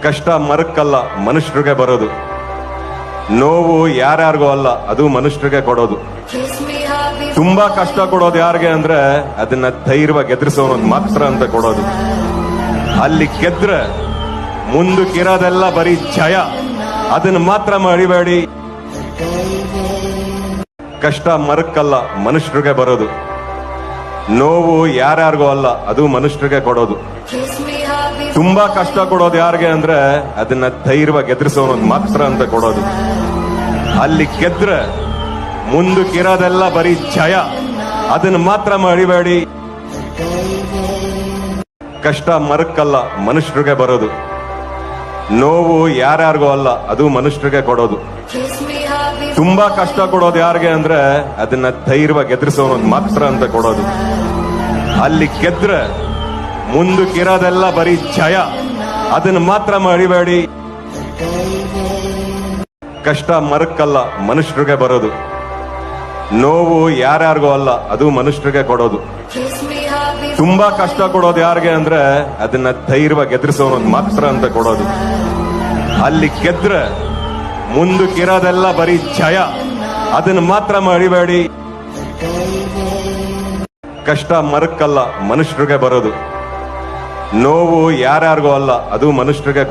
ಕಷ್ಟ ಮರಕ್ಕಲ್ಲ ಮನುಷ್ಯರಿಗೆ ಬರೋದು, ನೋವು ಯಾರ್ಯಾರಿಗೂ ಅಲ್ಲ ಅದು ಮನುಷ್ಯರಿಗೆ ಕೊಡೋದು. ತುಂಬಾ ಕಷ್ಟ ಕೊಡೋದು ಯಾರಿಗೆ ಅಂದ್ರೆ ಅದನ್ನ ಧೈರ್ಯವಾಗಿ ಎದುರಿಸೋನು ಮಾತ್ರ ಅಂತ ಕೊಡೋದು. ಅಲ್ಲಿ ಗೆದ್ರೆ ಮುಂದಕ್ಕಿರೋದೆಲ್ಲ ಬರೀ ಜಯ, ಅದನ್ನ ಮಾತ್ರ ಮರಿಬೇಡಿ. ಕಷ್ಟ ಮರಕ್ಕಲ್ಲ ಮನುಷ್ಯರಿಗೆ ಬರೋದು, ನೋವು ಯಾರ್ಯಾರಿಗೂ ಅಲ್ಲ ಅದು ಮನುಷ್ಯರಿಗೆ ಕೊಡೋದು. ತುಂಬಾ ಕಷ್ಟ ಕೊಡೋದು ಯಾರಿಗೆ ಅಂದ್ರೆ ಅದನ್ನ ಧೈರ್ಯವಾಗಿ ಎದುರಿಸೋನು ಮಾತ್ರ ಅಂತ ಕೊಡೋದು. ಅಲ್ಲಿ ಗೆದ್ರೆ ಮುಂದಕ್ಕಿರೋದೆಲ್ಲ ಬರೀ ಜಯ, ಅದನ್ನ ಮಾತ್ರ ಮರಿಬೇಡಿ. ಕಷ್ಟ ಮರಕ್ಕಲ್ಲ ಮನುಷ್ಯರಿಗೆ ಬರೋದು, ನೋವು ಯಾರ್ಯಾರಿಗೂ ಅಲ್ಲ ಅದು ಮನುಷ್ಯರಿಗೆ ಕೊಡೋದು. ತುಂಬಾ ಕಷ್ಟ ಕೊಡೋದು ಯಾರಿಗೆ ಅಂದ್ರೆ ಅದನ್ನ ಧೈರ್ಯವಾಗಿ ಎದುರಿಸೋನು ಮಾತ್ರ ಅಂತ ಕೊಡೋದು. ಅಲ್ಲಿ ಗೆದ್ರೆ ಮುಂದಕ್ಕಿರೋದೆಲ್ಲ ಬರೀ ಜಯ, ಅದನ್ನ ಮಾತ್ರ ಮರಿಬೇಡಿ. ಕಷ್ಟ ಮರಕ್ಕಲ್ಲ ಮನುಷ್ಯರಿಗೆ ಬರೋದು, ನೋವು ಯಾರ್ಯಾರಿಗೂ ಅಲ್ಲ ಅದು ಮನುಷ್ಯರಿಗೆ ಕೊಡೋದು. ತುಂಬಾ ಕಷ್ಟ ಕೊಡೋದು ಯಾರಿಗೆ ಅಂದ್ರೆ ಅದನ್ನ ಧೈರ್ಯವಾಗಿ ಎದುರಿಸೋನು ಮಾತ್ರ ಅಂತ ಕೊಡೋದು. ಅಲ್ಲಿ ಗೆದ್ರೆ ಮುಂದಕ್ಕಿರೋದೆಲ್ಲ ಬರೀ ಜಯ, ಅದನ್ನ ಮಾತ್ರ ಮರಿಬೇಡಿ. ಕಷ್ಟ ಮರಕ್ಕಲ್ಲ ಮನುಷ್ಯರಿಗೆ ಬರೋದು, ನೋವು ಯಾರ್ಯಾರಿಗೂ ಅಲ್ಲ ಅದು ಮನುಷ್ಯರಿಗೆ